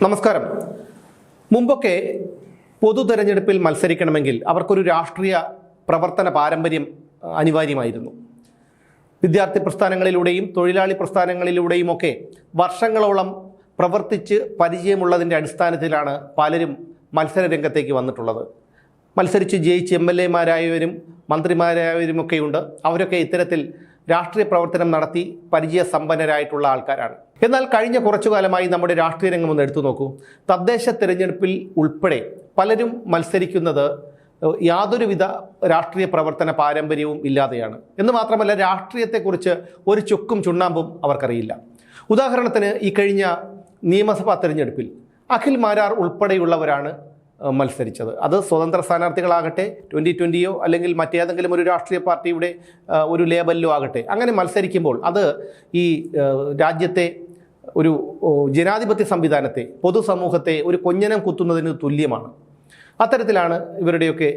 നമസ്കാരം. മുമ്പൊക്കെ പൊതു തെരഞ്ഞെടുപ്പിൽ മത്സരിക്കണമെങ്കിൽ അവർക്കൊരു രാഷ്ട്രീയ പ്രവർത്തന പാരമ്പര്യം അനിവാര്യമായിരുന്നു. വിദ്യാർത്ഥി പ്രസ്ഥാനങ്ങളിലൂടെയും തൊഴിലാളി പ്രസ്ഥാനങ്ങളിലൂടെയുമൊക്കെ വർഷങ്ങളോളം പ്രവർത്തിച്ച് പരിചയമുള്ളതിൻ്റെ അടിസ്ഥാനത്തിലാണ് പലരും മത്സര രംഗത്തേക്ക് വന്നിട്ടുള്ളത്. മത്സരിച്ച് ജയിച്ച് MLA-മാരായവരും മന്ത്രിമാരായവരുമൊക്കെയുണ്ട്. അവരൊക്കെ ഇത്തരത്തിൽ രാഷ്ട്രീയ പ്രവർത്തനം നടത്തി പരിചയസമ്പന്നരായിട്ടുള്ള ആൾക്കാരാണ്. എന്നാൽ കഴിഞ്ഞ കുറച്ചു കാലമായി നമ്മുടെ രാഷ്ട്രീയ രംഗം ഒന്ന് എടുത്തു നോക്കൂ. തദ്ദേശ തിരഞ്ഞെടുപ്പിൽ ഉൾപ്പെടെ പലരും മത്സരിക്കുന്നത് യാതൊരുവിധ രാഷ്ട്രീയ പ്രവർത്തന പാരമ്പര്യവും ഇല്ലാതെയാണ്. എന്ന് മാത്രമല്ല, രാഷ്ട്രീയത്തെക്കുറിച്ച് ഒരു ചുക്കും ചുണ്ണാമ്പും അവർക്കറിയില്ല. ഉദാഹരണത്തിന്, ഈ കഴിഞ്ഞ നിയമസഭാ തിരഞ്ഞെടുപ്പിൽ അഖിൽ മാരാർ ഉൾപ്പെടെയുള്ളവരാണ് മത്സരിച്ചത്. അത് സ്വതന്ത്ര സ്ഥാനാർത്ഥികളാകട്ടെ, 2020 അല്ലെങ്കിൽ മറ്റേതെങ്കിലും ഒരു രാഷ്ട്രീയ പാർട്ടിയുടെ ഒരു ലേബലിലോ ആകട്ടെ, അങ്ങനെ മത്സരിക്കുമ്പോൾ അത് ഈ രാജ്യത്തെ ഒരു ജനാധിപത്യ സംവിധാനത്തെ, പൊതുസമൂഹത്തെ ഒരു കൊഞ്ഞനം കുത്തുന്നതിന് തുല്യമാണ്. അത്തരത്തിലാണ് ഇവരുടെയൊക്കെ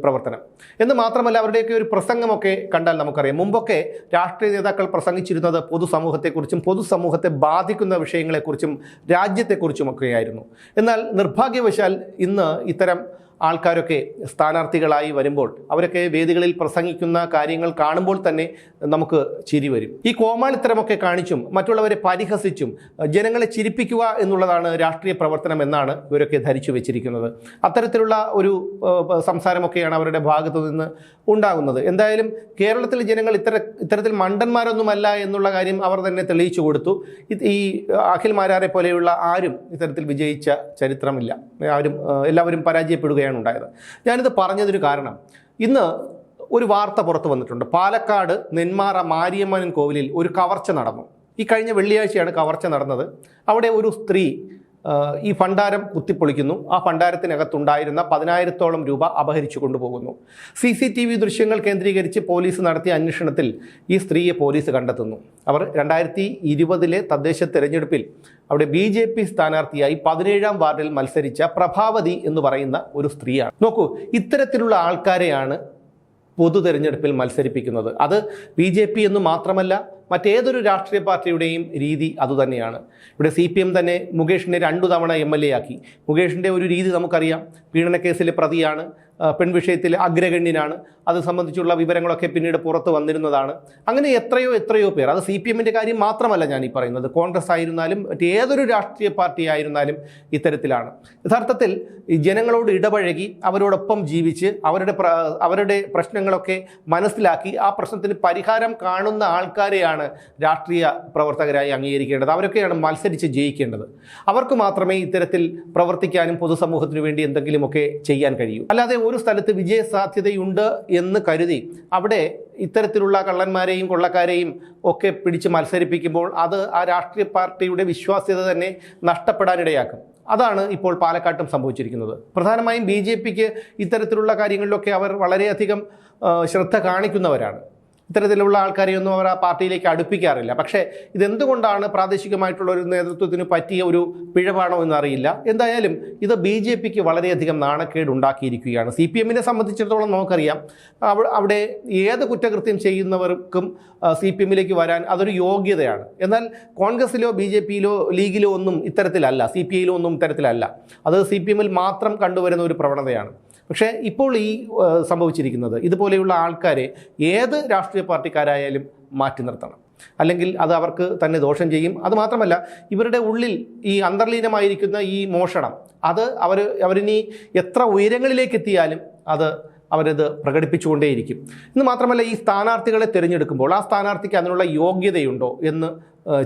പ്രവർത്തനം. എന്ന് മാത്രമല്ല, അവരുടെയൊക്കെ ഒരു പ്രസംഗമൊക്കെ കണ്ടാൽ നമുക്കറിയാം. മുമ്പൊക്കെ രാഷ്ട്രീയ നേതാക്കൾ പ്രസംഗിച്ചിരുന്നത് പൊതുസമൂഹത്തെക്കുറിച്ചും പൊതുസമൂഹത്തെ ബാധിക്കുന്ന വിഷയങ്ങളെക്കുറിച്ചും രാജ്യത്തെക്കുറിച്ചുമൊക്കെയായിരുന്നു. എന്നാൽ നിർഭാഗ്യവശാൽ ഇന്ന് ഇത്തരം ആൾക്കാരൊക്കെ സ്ഥാനാർത്ഥികളായി വരുമ്പോൾ അവരൊക്കെ വേദികളിൽ പ്രസംഗിക്കുന്ന കാര്യങ്ങൾ കാണുമ്പോൾ തന്നെ നമുക്ക് ചിരി വരും. ഈ കോമാളിത്തരമൊക്കെ കാണിച്ചും മറ്റുള്ളവരെ പരിഹസിച്ചും ജനങ്ങളെ ചിരിപ്പിക്കുക എന്നുള്ളതാണ് രാഷ്ട്രീയ പ്രവർത്തനം എന്നാണ് ഇവരൊക്കെ ധരിച്ചു വെച്ചിരിക്കുന്നത്. അത്തരത്തിലുള്ള ഒരു സംസാരമൊക്കെയാണ് അവരുടെ ഭാഗത്തു നിന്ന് ഉണ്ടാകുന്നത്. എന്തായാലും കേരളത്തിലെ ജനങ്ങൾ ഇത്തരത്തിൽ മണ്ടന്മാരൊന്നുമല്ല എന്നുള്ള കാര്യം അവർ തന്നെ തെളിയിച്ചു കൊടുത്തു. ഈ അഖിൽ മാരാരെ പോലെയുള്ള ആരും ഇത്തരത്തിൽ വിജയിച്ച ചരിത്രമില്ല. എല്ലാവരും പരാജയപ്പെടുകയാണ് ഉണ്ടായത്. ഞാനിത് പറഞ്ഞതിന് കാരണം, ഇന്ന് ഒരു വാർത്ത പുറത്തു വന്നിട്ടുണ്ട്. പാലക്കാട് നെന്മാറ മാരിയമ്മൻ കോവിലിൽ ഒരു കവർച്ച നടന്നു. ഈ കഴിഞ്ഞ വെള്ളിയാഴ്ചയാണ് കവർച്ച നടന്നത്. അവിടെ ഒരു സ്ത്രീ ഈ ഭണ്ഡാരം കുത്തിപ്പൊളിക്കുന്നു. ആ ഭണ്ഡാരത്തിനകത്തുണ്ടായിരുന്ന 10,000-ഓളം രൂപ അപഹരിച്ചു കൊണ്ടുപോകുന്നു. CCTV ദൃശ്യങ്ങൾ കേന്ദ്രീകരിച്ച് പോലീസ് നടത്തിയ അന്വേഷണത്തിൽ ഈ സ്ത്രീയെ പോലീസ് കണ്ടെത്തുന്നു. അവർ 2020 തദ്ദേശ തെരഞ്ഞെടുപ്പിൽ അവിടെ BJP സ്ഥാനാർത്ഥിയായി 17-ാം വാർഡിൽ മത്സരിച്ച പ്രഭാവതി എന്ന് പറയുന്ന ഒരു സ്ത്രീയാണ്. നോക്കൂ, ഇത്തരത്തിലുള്ള ആൾക്കാരെയാണ് പൊതു തെരഞ്ഞെടുപ്പിൽ മത്സരിപ്പിക്കുന്നത്. അത് BJP എന്ന് മാത്രമല്ല, മറ്റേതൊരു രാഷ്ട്രീയ പാർട്ടിയുടെയും രീതി അതുതന്നെയാണ്. ഇവിടെ CPM തന്നെ മുകേഷിനെ 2 തവണ MLA ആക്കി. മുകേഷിൻ്റെ ഒരു രീതി നമുക്കറിയാം. പീഡനക്കേസിലെ പ്രതിയാണ്, പെൺവിഷയത്തിൽ അഗ്രഗണ്യനാണ്. അത് സംബന്ധിച്ചുള്ള വിവരങ്ങളൊക്കെ പിന്നീട് പുറത്ത് വന്നിരുന്നതാണ്. അങ്ങനെ എത്രയോ പേർ, അത് CPM-ൻ്റെ കാര്യം മാത്രമല്ല ഞാൻ ഈ പറയുന്നത്, കോൺഗ്രസ് ആയിരുന്നാലും മറ്റേതൊരു രാഷ്ട്രീയ പാർട്ടി ആയിരുന്നാലും ഇത്തരത്തിലാണ്. യഥാർത്ഥത്തിൽ ഈ ജനങ്ങളോട് ഇടപഴകി അവരോടൊപ്പം ജീവിച്ച് അവരുടെ പ്രശ്നങ്ങളൊക്കെ മനസ്സിലാക്കി ആ പ്രശ്നത്തിന് പരിഹാരം കാണുന്ന ആൾക്കാരെയാണ് രാഷ്ട്രീയ പ്രവർത്തകരായി അംഗീകരിക്കേണ്ടത്. അവരൊക്കെയാണ് മത്സരിച്ച് ജയിക്കേണ്ടത്. അവർക്ക് മാത്രമേ ഇത്തരത്തിൽ പ്രവർത്തിക്കാനും പൊതുസമൂഹത്തിനു വേണ്ടി എന്തെങ്കിലുമൊക്കെ ചെയ്യാൻ കഴിയൂ. അല്ലാതെ ഒരു സ്ഥലത്ത് വിജയ സാധ്യതയുണ്ട് എന്ന് കരുതി അവിടെ ഇത്തരത്തിലുള്ള കള്ളന്മാരെയും കൊള്ളക്കാരെയും ഒക്കെ പിടിച്ച് മത്സരിപ്പിക്കുമ്പോൾ അത് ആ രാഷ്ട്രീയ പാർട്ടിയുടെ വിശ്വാസ്യത തന്നെ നഷ്ടപ്പെടാനിടയാക്കും. അതാണ് ഇപ്പോൾ പാലക്കാട്ടും സംഭവിച്ചിരിക്കുന്നത്. പ്രധാനമായും BJPക്ക് ഇത്തരത്തിലുള്ള കാര്യങ്ങളിലൊക്കെ അവർ വളരെയധികം ശ്രദ്ധ കാണിക്കുന്നവരാണ്. ഇത്തരത്തിലുള്ള ആൾക്കാരെയൊന്നും അവർ ആ പാർട്ടിയിലേക്ക് അടുപ്പിക്കാറില്ല. പക്ഷേ ഇതെന്തുകൊണ്ടാണ് പ്രാദേശികമായിട്ടുള്ള ഒരു നേതൃത്വത്തിന് പറ്റിയ ഒരു പിഴവാണോ എന്നറിയില്ല. എന്തായാലും ഇത് BJPക്ക് വളരെയധികം നാണക്കേട് ഉണ്ടാക്കിയിരിക്കുകയാണ്. CPM-നെ സംബന്ധിച്ചിടത്തോളം നമുക്കറിയാം, അവിടെ ഏത് കുറ്റകൃത്യം ചെയ്യുന്നവർക്കും CPM-ലേക്ക് വരാൻ അതൊരു യോഗ്യതയാണ്. എന്നാൽ കോൺഗ്രസ്സിലോ BJP-യിലോ ലീഗിലോ ഒന്നും ഇത്തരത്തിലല്ല, CPI-യിലോ ഒന്നും ഇത്തരത്തിലല്ല. അത് CPM-ൽ മാത്രം കണ്ടുവരുന്ന ഒരു പ്രവണതയാണ്. പക്ഷേ ഇപ്പോൾ ഈ സംഭവിച്ചിരിക്കുന്നത്, ഇതുപോലെയുള്ള ആൾക്കാരെ ഏത് രാഷ്ട്രീയ പാർട്ടിക്കാരായാലും മാറ്റി നിർത്തണം. അല്ലെങ്കിൽ അത് അവർക്ക് തന്നെ ദോഷം ചെയ്യും. അതുമാത്രമല്ല, ഇവരുടെ ഉള്ളിൽ ഈ അന്തർലീനമായിരിക്കുന്ന ഈ മോഷണം, അത് അവരിനി എത്ര ഉയരങ്ങളിലേക്ക് എത്തിയാലും അവരത് പ്രകടിപ്പിച്ചുകൊണ്ടേയിരിക്കും. എന്ന് മാത്രമല്ല, ഈ സ്ഥാനാർത്ഥികളെ തിരഞ്ഞെടുക്കുമ്പോൾ ആ സ്ഥാനാർത്ഥിക്ക് അതിനുള്ള യോഗ്യതയുണ്ടോ എന്ന്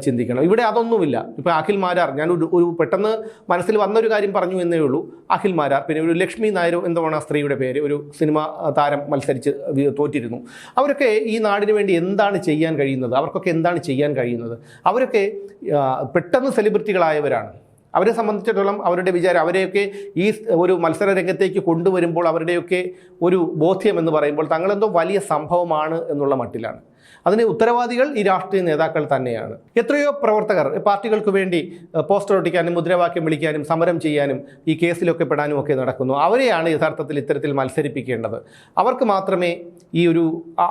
ചിന്തിക്കണം. ഇവിടെ അതൊന്നുമില്ല. ഇപ്പോൾ അഖിൽ മാരാർ, ഞാൻ ഒരു പെട്ടെന്ന് മനസ്സിൽ വന്നൊരു കാര്യം പറഞ്ഞു എന്നേ ഉള്ളൂ. അഖിൽ മാരാർ, പിന്നെ ഒരു ലക്ഷ്മി നായർ എന്താണ് ആ സ്ത്രീയുടെ പേര്, ഒരു സിനിമ താരം മത്സരിച്ച് തോറ്റിരുന്നു. അവരൊക്കെ ഈ നാടിന് വേണ്ടി എന്താണ് ചെയ്യാൻ കഴിയുന്നത്? അവർക്കൊക്കെ എന്താണ് ചെയ്യാൻ കഴിയുന്നത്? അവരൊക്കെ പെട്ടെന്ന് സെലിബ്രിറ്റികളായവരാണ്. അവരെ സംബന്ധിച്ചിടത്തോളം അവരുടെ വിചാരം, അവരെയൊക്കെ ഈ ഒരു മത്സര രംഗത്തേക്ക് കൊണ്ടുവരുമ്പോൾ അവരുടെയൊക്കെ ഒരു ബോധ്യം എന്ന് പറയുമ്പോൾ തങ്ങളെന്തോ വലിയ സംഭവമാണ് എന്നുള്ള മട്ടിലാണ്. അതിന് ഉത്തരവാദികൾ ഈ രാഷ്ട്രീയ നേതാക്കൾ തന്നെയാണ്. എത്രയോ പ്രവർത്തകർ പാർട്ടികൾക്ക് വേണ്ടി പോസ്റ്റർ ഒട്ടിക്കാനും മുദ്രാവാക്യം വിളിക്കാനും സമരം ചെയ്യാനും ഈ കേസിലൊക്കെ പെടാനും ഒക്കെ നടക്കുന്നു. അവരെയാണ് യഥാർത്ഥത്തിൽ ഇത്തരത്തിൽ മത്സരിപ്പിക്കേണ്ടത്. അവർക്ക് മാത്രമേ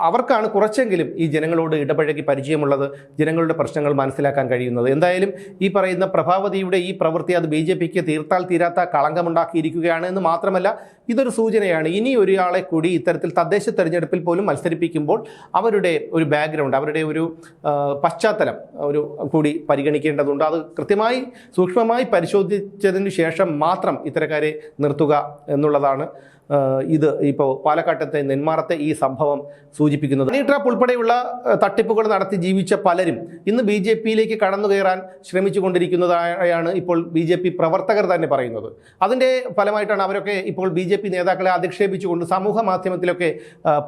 അവർക്കാണ് കുറച്ചെങ്കിലും ഈ ജനങ്ങളോട് ഇടപഴകി പരിചയമുള്ളത്, ജനങ്ങളുടെ പ്രശ്നങ്ങൾ മനസ്സിലാക്കാൻ കഴിയുന്നത്. എന്തായാലും ഈ പറയുന്ന പ്രഭാവതിയുടെ ഈ പ്രവൃത്തി അത് BJPക്ക് തീർത്താൽ തീരാത്ത കളങ്കമുണ്ടാക്കിയിരിക്കുകയാണ് എന്ന് മാത്രമല്ല, ഇതൊരു സൂചനയാണ്. ഇനി ഒരാളെ കൂടി ഇത്തരത്തിൽ തദ്ദേശ തെരഞ്ഞെടുപ്പിൽ പോലും മത്സരിപ്പിക്കുമ്പോൾ അവരുടെ ഒരു ബാക്ക്ഗ്രൗണ്ട്, അവരുടെ ഒരു പശ്ചാത്തലം കൂടി പരിഗണിക്കേണ്ടതുണ്ട്. അത് കൃത്യമായി സൂക്ഷ്മമായി പരിശോധിച്ചതിന് ശേഷം മാത്രം ഇത്തരക്കാരെ നിർത്തുക എന്നുള്ളതാണ് ഇത് ഇപ്പോൾ പാലക്കാട്ടത്തെ നെന്മാറത്തെ ഈ സംഭവം സൂചിപ്പിക്കുന്നത്. ഹണി ട്രാപ്പ് ഉൾപ്പെടെയുള്ള തട്ടിപ്പുകൾ നടത്തി ജീവിച്ച പലരും ഇന്ന് BJPയിലേക്ക് കടന്നു കയറാൻ ശ്രമിച്ചുകൊണ്ടിരിക്കുന്നതായാണ് ഇപ്പോൾ BJP പ്രവർത്തകർ തന്നെ പറയുന്നത്. അതിൻ്റെ ഫലമായിട്ടാണ് അവരൊക്കെ ഇപ്പോൾ BJP നേതാക്കളെ അധിക്ഷേപിച്ചുകൊണ്ട് സമൂഹ മാധ്യമത്തിലൊക്കെ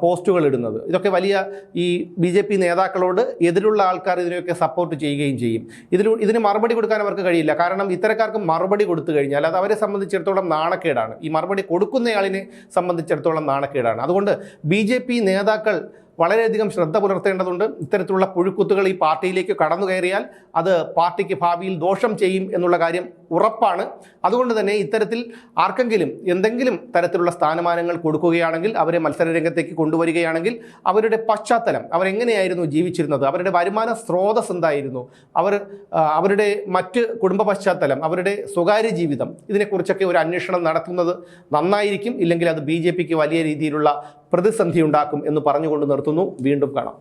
പോസ്റ്റുകൾ ഇടുന്നത്. ഇതൊക്കെ വലിയ ഈ BJP നേതാക്കളോട് എതിരുള്ള ആൾക്കാർ ഇതിനെയൊക്കെ സപ്പോർട്ട് ചെയ്യുകയും ചെയ്യും. ഇതിന് മറുപടി കൊടുക്കാൻ അവർക്ക് കഴിയില്ല. കാരണം ഇത്തരക്കാർക്ക് മറുപടി കൊടുത്തു കഴിഞ്ഞാൽ അത് അവരെ സംബന്ധിച്ചിടത്തോളം നാണക്കേടാണ്. ഈ മറുപടി കൊടുക്കുന്നയാളിനെ സംബന്ധിച്ചിടത്തോളം നാണക്കേടാണ്. അതുകൊണ്ട് BJP നേതാക്കൾ വളരെയധികം ശ്രദ്ധ പുലർത്തേണ്ടതുണ്ട്. ഇത്തരത്തിലുള്ള പുഴുക്കുത്തുകൾ ഈ പാർട്ടിയിലേക്ക് കടന്നു കയറിയാൽ അത് പാർട്ടിക്ക് ഭാവിയിൽ ദോഷം ചെയ്യും എന്നുള്ള കാര്യം ഉറപ്പാണ്. അതുകൊണ്ട് തന്നെ ഇത്തരത്തിൽ ആർക്കെങ്കിലും എന്തെങ്കിലും തരത്തിലുള്ള സ്ഥാനമാനങ്ങൾ കൊടുക്കുകയാണെങ്കിൽ, അവരെ മത്സരരംഗത്തേക്ക് കൊണ്ടുവരികയാണെങ്കിൽ അവരുടെ പശ്ചാത്തലം, അവരെങ്ങനെയായിരുന്നു ജീവിച്ചിരുന്നത്, അവരുടെ വരുമാന സ്രോതസ് എന്തായിരുന്നു, അവരുടെ മറ്റ് കുടുംബ പശ്ചാത്തലം, അവരുടെ സ്വകാര്യ ജീവിതം, ഇതിനെക്കുറിച്ചൊക്കെ ഒരു അന്വേഷണം നടത്തുന്നത് നന്നായിരിക്കും. ഇല്ലെങ്കിൽ അത് BJPക്ക് വലിയ രീതിയിലുള്ള പ്രതിസന്ധി ഉണ്ടാക്കും എന്ന് പറഞ്ഞുകൊണ്ട് നിർത്തുന്നു. വീണ്ടും കാണാം.